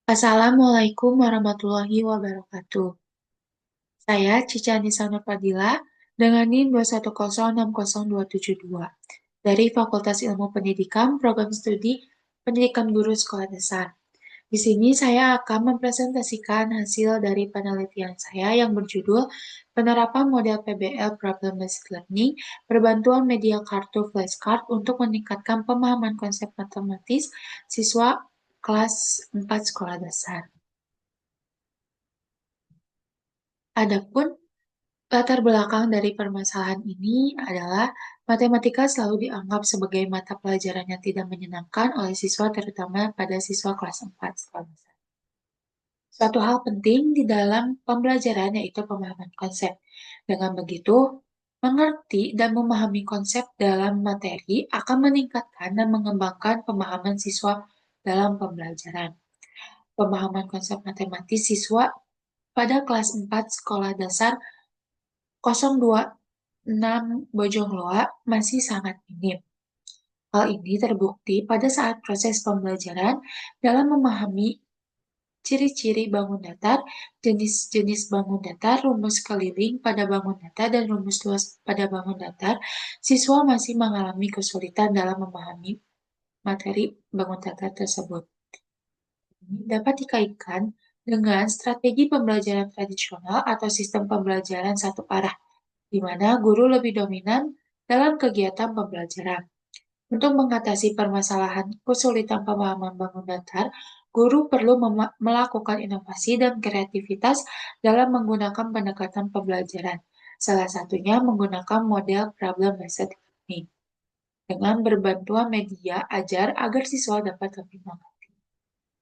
Assalamualaikum warahmatullahi wabarakatuh. Saya Cica Nisa Nurfadila dengan NIM 210602722 dari Fakultas Ilmu Pendidikan Program Studi Pendidikan Guru Sekolah Dasar. Di sini saya akan mempresentasikan hasil dari penelitian saya yang berjudul Penerapan Model PBL Problem Based Learning Berbantuan Media Kartu Flashcard untuk Meningkatkan Pemahaman Konsep Matematis Siswa Kelas 4 Sekolah Dasar. Adapun latar belakang dari permasalahan ini adalah matematika selalu dianggap sebagai mata pelajaran yang tidak menyenangkan oleh siswa, terutama pada siswa kelas 4 sekolah dasar. Suatu hal penting di dalam pembelajaran yaitu pemahaman konsep. Dengan begitu, mengerti dan memahami konsep dalam materi akan meningkatkan dan mengembangkan pemahaman siswa dalam pembelajaran. Pemahaman konsep matematis siswa pada kelas 4 sekolah dasar 026 Bojongloa masih sangat minim. Hal ini terbukti pada saat proses pembelajaran dalam memahami ciri-ciri bangun datar, jenis-jenis bangun datar, rumus keliling pada bangun datar, dan rumus luas pada bangun datar. Siswa masih mengalami kesulitan dalam memahami materi bangun datar tersebut. Ini dapat dikaitkan dengan strategi pembelajaran tradisional atau sistem pembelajaran satu arah, di mana guru lebih dominan dalam kegiatan pembelajaran. Untuk mengatasi permasalahan kesulitan pemahaman bangun datar, guru perlu melakukan inovasi dan kreativitas dalam menggunakan pendekatan pembelajaran. Salah satunya menggunakan model problem-based learning dengan berbantuan media ajar agar siswa dapat lebih mengerti.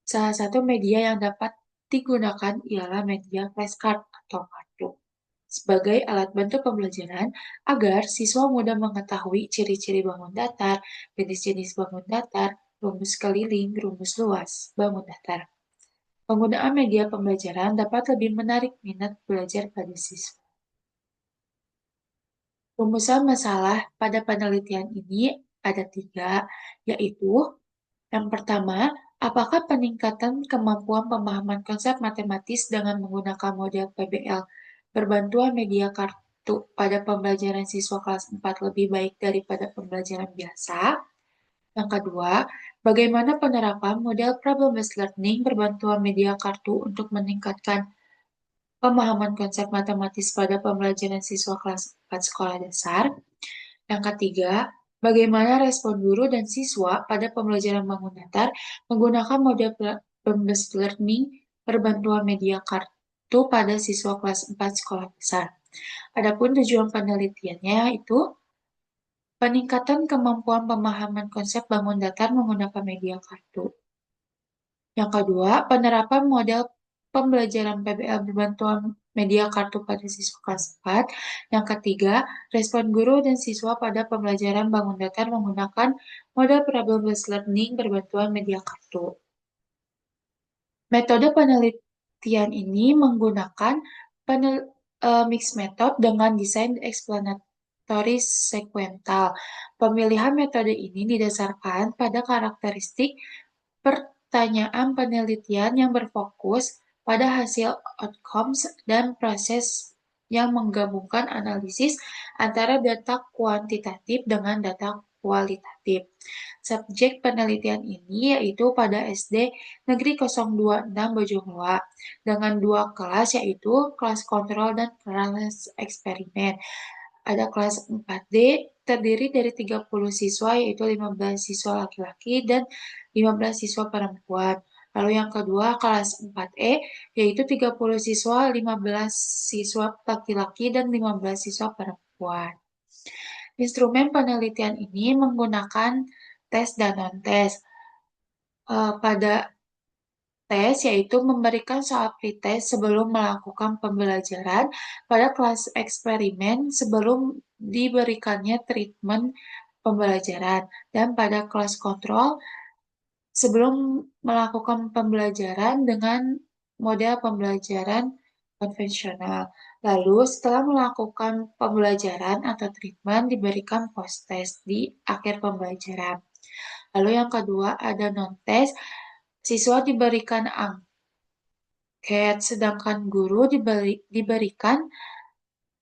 Salah satu media yang dapat digunakan ialah media flashcard atau kartu sebagai alat bantu pembelajaran agar siswa mudah mengetahui ciri-ciri bangun datar, jenis-jenis bangun datar, rumus keliling, rumus luas, bangun datar. Penggunaan media pembelajaran dapat lebih menarik minat belajar pada siswa. Rumusan masalah pada penelitian ini ada 3, yaitu yang pertama, apakah peningkatan kemampuan pemahaman konsep matematis dengan menggunakan model PBL berbantuan media kartu pada pembelajaran siswa kelas 4 lebih baik daripada pembelajaran biasa? Yang kedua, bagaimana penerapan model problem-based learning berbantuan media kartu untuk meningkatkan pemahaman konsep matematis pada pembelajaran siswa kelas 4 sekolah dasar? Yang ketiga, bagaimana respon guru dan siswa pada pembelajaran bangun datar menggunakan model problem-based learning berbantuan media kartu pada siswa kelas 4 sekolah dasar. Adapun tujuan penelitiannya itu peningkatan kemampuan pemahaman konsep bangun datar menggunakan media kartu. Yang kedua, penerapan model pembelajaran PBL berbantuan media kartu pada siswa kelas 4. Yang ketiga, respon guru dan siswa pada pembelajaran bangun datar menggunakan model problem-based learning berbantuan media kartu. Metode penelitian ini menggunakan mixed method dengan desain explanatory sequential. Pemilihan metode ini didasarkan pada karakteristik pertanyaan penelitian yang berfokus pada hasil outcomes dan proses yang menggabungkan analisis antara data kuantitatif dengan data kualitatif. Subjek penelitian ini yaitu pada SD Negeri 026 Bojongloa dengan 2 kelas yaitu kelas kontrol dan kelas eksperimen. Ada kelas 4D terdiri dari 30 siswa yaitu 15 siswa laki-laki dan 15 siswa perempuan. Lalu yang kedua kelas 4E yaitu 30 siswa, 15 siswa laki-laki dan 15 siswa perempuan. Instrumen penelitian ini menggunakan tes dan non-tes. Pada tes yaitu memberikan soal pretest sebelum melakukan pembelajaran pada kelas eksperimen sebelum diberikannya treatment pembelajaran dan pada kelas kontrol sebelum melakukan pembelajaran dengan model pembelajaran konvensional. Lalu setelah melakukan pembelajaran atau treatment diberikan post-test di akhir pembelajaran. Lalu yang kedua ada non-test, siswa diberikan angka sedangkan guru diberikan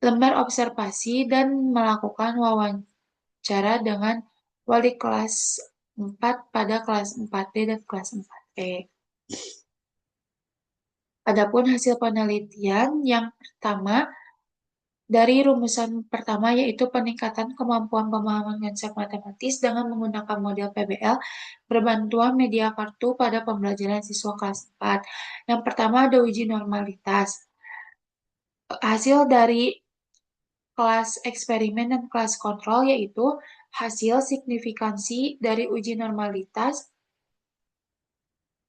lembar observasi dan melakukan wawancara dengan wali kelas 4 pada kelas 4D dan kelas 4E. Adapun hasil penelitian yang pertama dari rumusan pertama yaitu peningkatan kemampuan pemahaman konsep matematis dengan menggunakan model PBL berbantuan media kartu pada pembelajaran siswa kelas 4. Yang pertama ada uji normalitas. Hasil dari kelas eksperimen dan kelas kontrol yaitu hasil signifikansi dari uji normalitas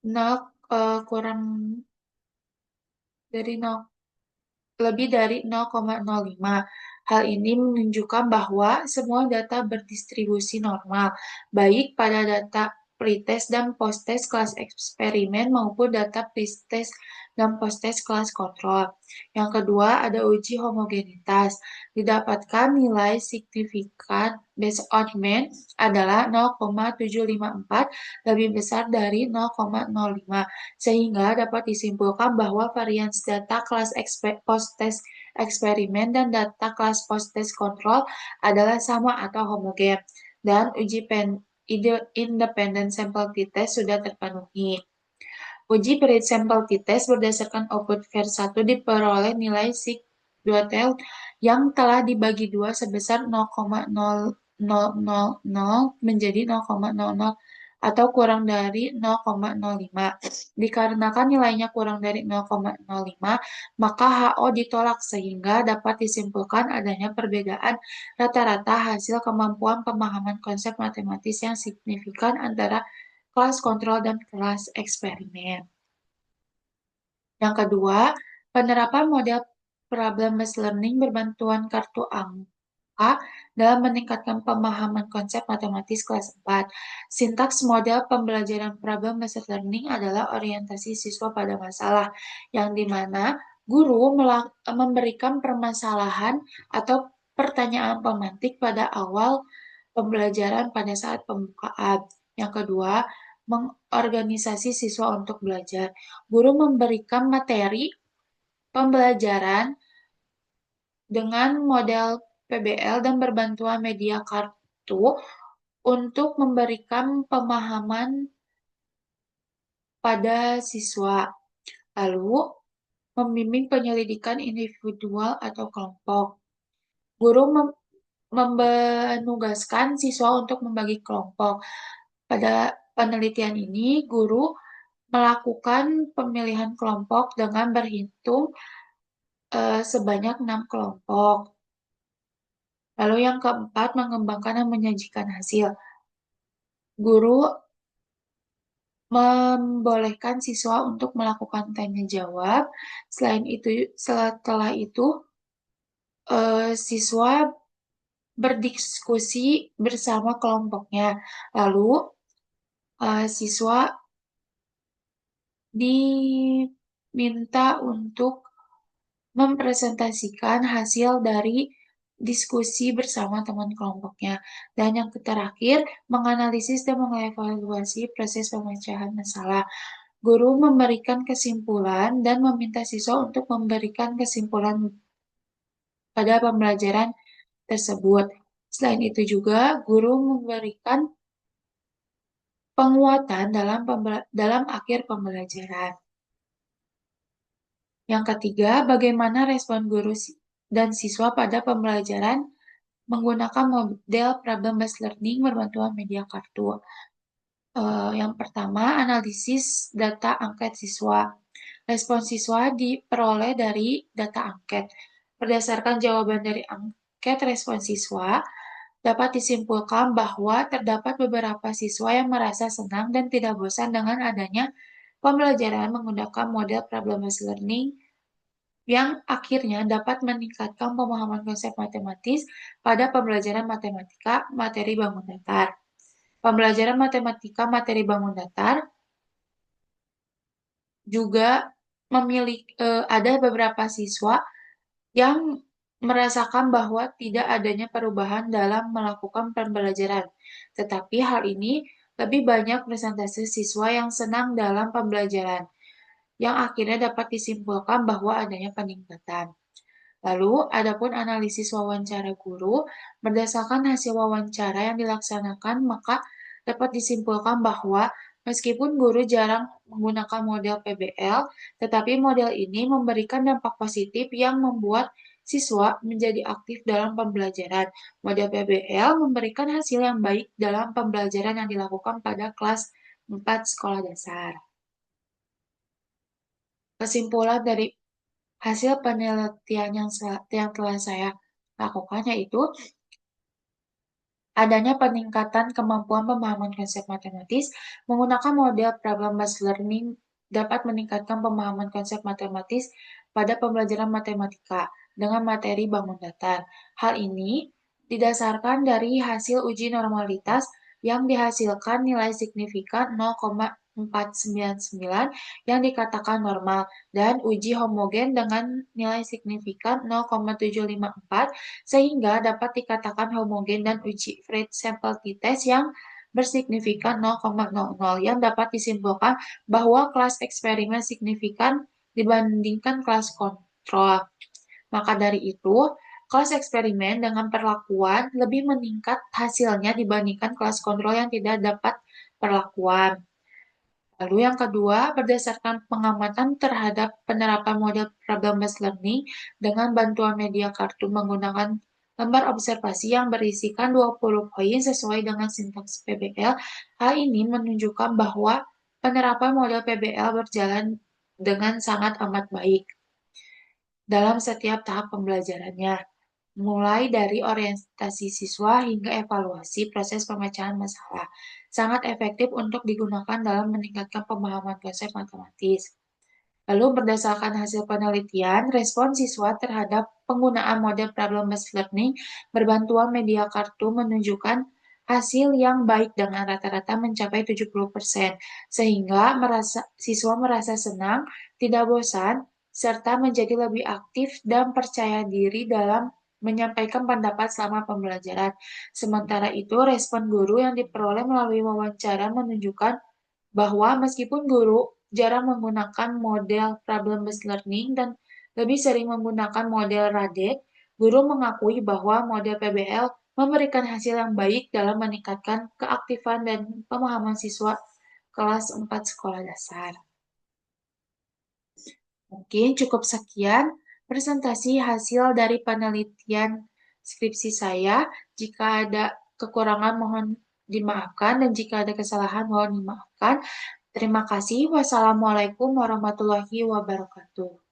0 kurang dari 0 lebih dari 0,05. Hal ini menunjukkan bahwa semua data berdistribusi normal, baik pada data pretest dan posttest kelas eksperimen maupun data pretest dan posttest kelas kontrol. Yang kedua, ada uji homogenitas. Didapatkan nilai signifikan based on mean adalah 0,754 lebih besar dari 0,05 sehingga dapat disimpulkan bahwa varians data kelas post-test eksperimen dan data kelas post-test kontrol adalah sama atau homogen, dan uji independent sample t-test sudah terpenuhi. Uji period sample t-test berdasarkan output VER1 diperoleh nilai sig 2 tel yang telah dibagi dua sebesar 0,0000 menjadi 0,00 atau kurang dari 0,05. Dikarenakan nilainya kurang dari 0,05, maka HO ditolak sehingga dapat disimpulkan adanya perbedaan rata-rata hasil kemampuan pemahaman konsep matematis yang signifikan antara kelas kontrol dan kelas eksperimen. Yang kedua, penerapan model problem-based learning berbantuan kartu angka dalam meningkatkan pemahaman konsep matematis kelas 4. Sintaks model pembelajaran problem-based learning adalah orientasi siswa pada masalah, yang dimana guru memberikan permasalahan atau pertanyaan pemantik pada awal pembelajaran pada saat pembukaan. Yang kedua, mengorganisasi siswa untuk belajar. Guru memberikan materi pembelajaran dengan model PBL dan berbantuan media kartu untuk memberikan pemahaman pada siswa. Lalu, membimbing penyelidikan individual atau kelompok. Guru menugaskan siswa untuk membagi kelompok. Pada penelitian ini, guru melakukan pemilihan kelompok dengan berhitung sebanyak 6 kelompok. Lalu yang keempat, mengembangkan dan menyajikan hasil. Guru membolehkan siswa untuk melakukan tanya jawab. Setelah itu siswa berdiskusi bersama kelompoknya. Lalu siswa diminta untuk mempresentasikan hasil dari diskusi bersama teman kelompoknya. Dan yang terakhir, menganalisis dan mengevaluasi proses pemecahan masalah. Guru memberikan kesimpulan dan meminta siswa untuk memberikan kesimpulan pada pembelajaran tersebut. Selain itu juga, guru memberikan penguatan dalam akhir pembelajaran. Yang ketiga, bagaimana respon guru dan siswa pada pembelajaran menggunakan model problem-based learning berbantuan media kartu. Yang pertama, analisis data angket siswa. Respon siswa diperoleh dari data angket. Berdasarkan jawaban dari angket respon siswa, dapat disimpulkan bahwa terdapat beberapa siswa yang merasa senang dan tidak bosan dengan adanya pembelajaran menggunakan model problem-based learning yang akhirnya dapat meningkatkan pemahaman konsep matematis pada pembelajaran matematika materi bangun datar. Pembelajaran matematika materi bangun datar juga ada beberapa siswa yang merasakan bahwa tidak adanya perubahan dalam melakukan pembelajaran. Tetapi hal ini lebih banyak presentasi siswa yang senang dalam pembelajaran. yang akhirnya dapat disimpulkan bahwa adanya peningkatan. Lalu, adapun analisis wawancara guru, berdasarkan hasil wawancara yang dilaksanakan, maka dapat disimpulkan bahwa meskipun guru jarang menggunakan model PBL, tetapi model ini memberikan dampak positif yang membuat siswa menjadi aktif dalam pembelajaran. Model PBL memberikan hasil yang baik dalam pembelajaran yang dilakukan pada kelas 4 sekolah dasar. Kesimpulan dari hasil penelitian yang telah saya lakukan yaitu adanya peningkatan kemampuan pemahaman konsep matematis menggunakan model problem-based learning dapat meningkatkan pemahaman konsep matematis pada pembelajaran matematika dengan materi bangun datar. Hal ini didasarkan dari hasil uji normalitas yang dihasilkan nilai signifikan 0,499 yang dikatakan normal dan uji homogen dengan nilai signifikan 0,754 sehingga dapat dikatakan homogen dan uji Fred sample t-test yang bersignifikan 0,00 yang dapat disimpulkan bahwa kelas eksperimen signifikan dibandingkan kelas kontrol. Maka dari itu, kelas eksperimen dengan perlakuan lebih meningkat hasilnya dibandingkan kelas kontrol yang tidak dapat perlakuan. Lalu yang kedua, berdasarkan pengamatan terhadap penerapan model problem-based learning dengan bantuan media kartun menggunakan lembar observasi yang berisikan 20 poin sesuai dengan sintaks PBL, hal ini menunjukkan bahwa penerapan model PBL berjalan dengan sangat amat baik dalam setiap tahap pembelajarannya, mulai dari orientasi siswa hingga evaluasi proses pemecahan masalah. Sangat efektif untuk digunakan dalam meningkatkan pemahaman konsep matematis. Lalu berdasarkan hasil penelitian, respon siswa terhadap penggunaan model problem-based learning berbantuan media kartu menunjukkan hasil yang baik dengan rata-rata mencapai 70%, sehingga siswa merasa senang, tidak bosan, serta menjadi lebih aktif dan percaya diri dalam menyampaikan pendapat selama pembelajaran. Sementara itu, respon guru yang diperoleh melalui wawancara menunjukkan bahwa meskipun guru jarang menggunakan model problem-based learning dan lebih sering menggunakan model RADET, guru mengakui bahwa model PBL memberikan hasil yang baik dalam meningkatkan keaktifan dan pemahaman siswa kelas 4 sekolah dasar. Mungkin cukup sekian presentasi hasil dari penelitian skripsi saya. Jika ada kekurangan mohon dimaafkan dan jika ada kesalahan mohon dimaafkan. Terima kasih. Wassalamualaikum warahmatullahi wabarakatuh.